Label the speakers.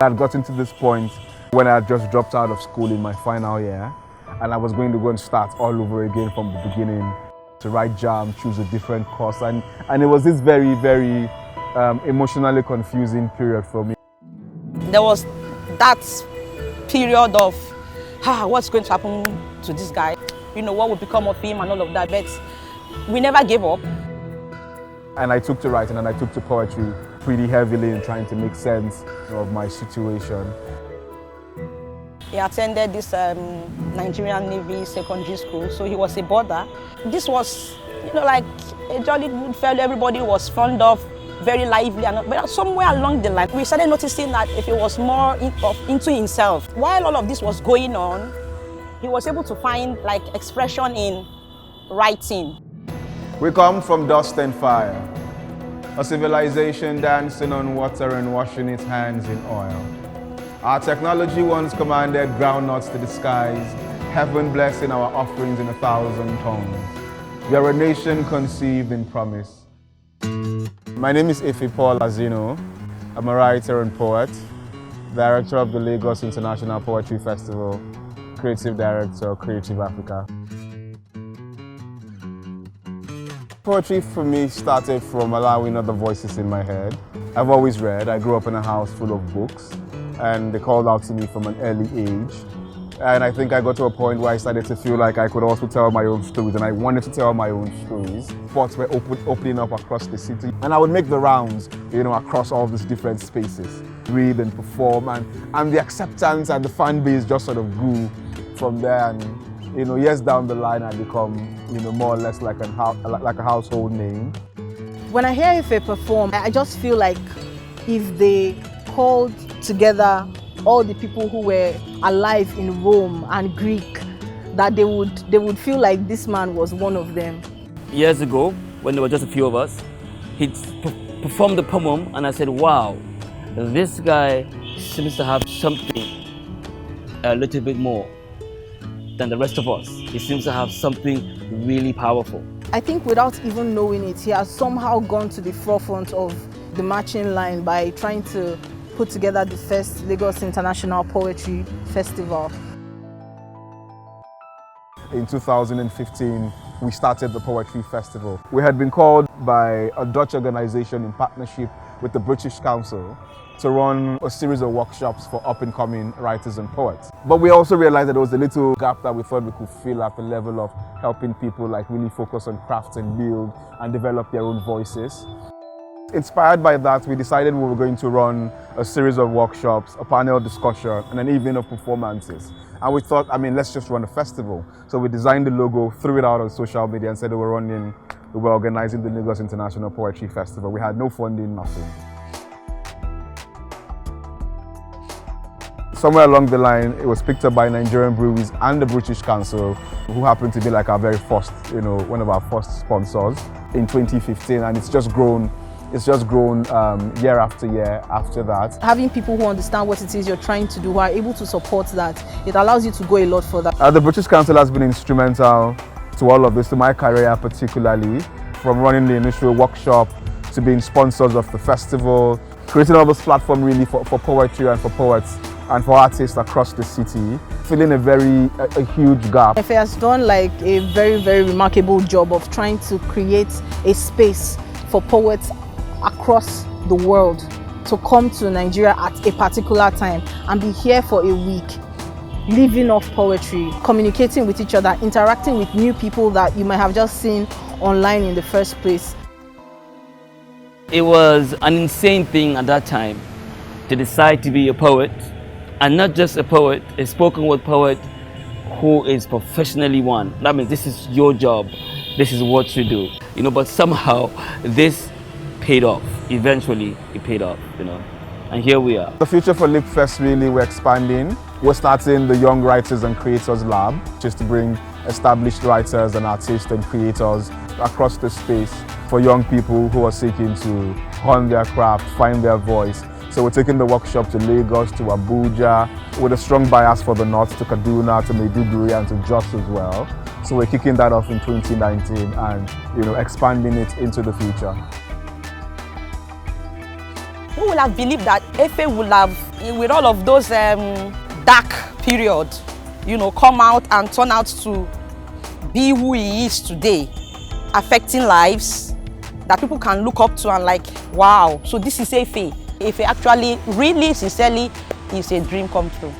Speaker 1: I had gotten to this point when I had just dropped out of school in my final year, and I was going to go and start all over again from the beginning to write JAMB, choose a different course, and it was this very, very emotionally confusing period for me.
Speaker 2: There was that period of, what's going to happen to this guy? You know, what would become of him and all of that, but we never gave up.
Speaker 1: And I took to writing and I took to poetry pretty heavily in trying to make sense of my situation.
Speaker 2: He attended this Nigerian Navy secondary school, so he was a boarder. This was, like a jolly good fellow everybody was fond of, very lively. But somewhere along the line, we started noticing that if he was more into himself, while all of this was going on, he was able to find like expression in writing.
Speaker 1: We come from dust and fire, a civilization dancing on water and washing its hands in oil. Our technology once commanded groundnuts to the skies, heaven blessing our offerings in 1,000 tongues. We are a nation conceived in promise. My name is Ife Paul Azino. I'm a writer and poet, director of the Lagos International Poetry Festival, creative director, Creative Africa. Poetry for me started from allowing other voices in my head. I've always read. I grew up in a house full of books, and they called out to me from an early age. And I think I got to a point where I started to feel like I could also tell my own stories, and I wanted to tell my own stories. Spots were opening up across the city, and I would make the rounds, across all these different spaces, read and perform, and the acceptance and the fan base just sort of grew from there. And years down the line, I become, more or less like a household name.
Speaker 3: When I hear Ife perform, I just feel like if they called together all the people who were alive in Rome and Greek, that they would feel like this man was one of them.
Speaker 4: Years ago, when there were just a few of us, he performed the poem, and I said, wow, this guy seems to have something a little bit more than the rest of us. He seems to have something really powerful.
Speaker 3: I think without even knowing it, he has somehow gone to the forefront of the marching line by trying to put together the first Lagos International Poetry Festival.
Speaker 1: In 2015, we started the Poetry Festival. We had been called by a Dutch organization in partnership with the British Council to run a series of workshops for up-and-coming writers and poets. But we also realized that there was a little gap that we thought we could fill at the level of helping people really focus on craft and build and develop their own voices. Inspired by that, we decided we were going to run a series of workshops, a panel discussion, and an evening of performances. And we thought, let's just run a festival. So we designed the logo, threw it out on social media, and said we were organizing the Lagos International Poetry Festival. We had no funding, nothing. Somewhere along the line, it was picked up by Nigerian Breweries and the British Council, who happened to be like our very first, one of our first sponsors in 2015, and it's just grown year after year after that.
Speaker 3: Having people who understand what it is you're trying to do, who are able to support that, it allows you to go a lot further.
Speaker 1: The British Council has been instrumental to all of this, to my career particularly, from running the initial workshop to being sponsors of the festival, creating all this platform really for poetry and for poets and for artists across the city, filling a huge gap.
Speaker 3: Ife has done like a very, very remarkable job of trying to create a space for poets across the world to come to Nigeria at a particular time and be here for a week, living off poetry, communicating with each other, interacting with new people that you might have just seen online in the first place.
Speaker 4: It was an insane thing at that time to decide to be a poet, and not just a poet, a spoken word poet who is professionally one. That means this is your job, this is what you do, but somehow this paid off. Eventually it paid off, and here we are.
Speaker 1: The future for LIPFest, really, we're expanding. We're starting the Young Writers and Creators Lab, just to bring established writers and artists and creators across the space for young people who are seeking to hone their craft, find their voice. So we're taking the workshop to Lagos, to Abuja, with a strong bias for the north, to Kaduna, to Maiduguri, and to Jos as well. So we're kicking that off in 2019 and expanding it into the future.
Speaker 2: Who would have believed that Ife would have with all of those dark periods, you know, come out and turn out to be who he is today, affecting lives that people can look up to and like, wow, so this is Efe. Efe actually, really, sincerely, is a dream come true.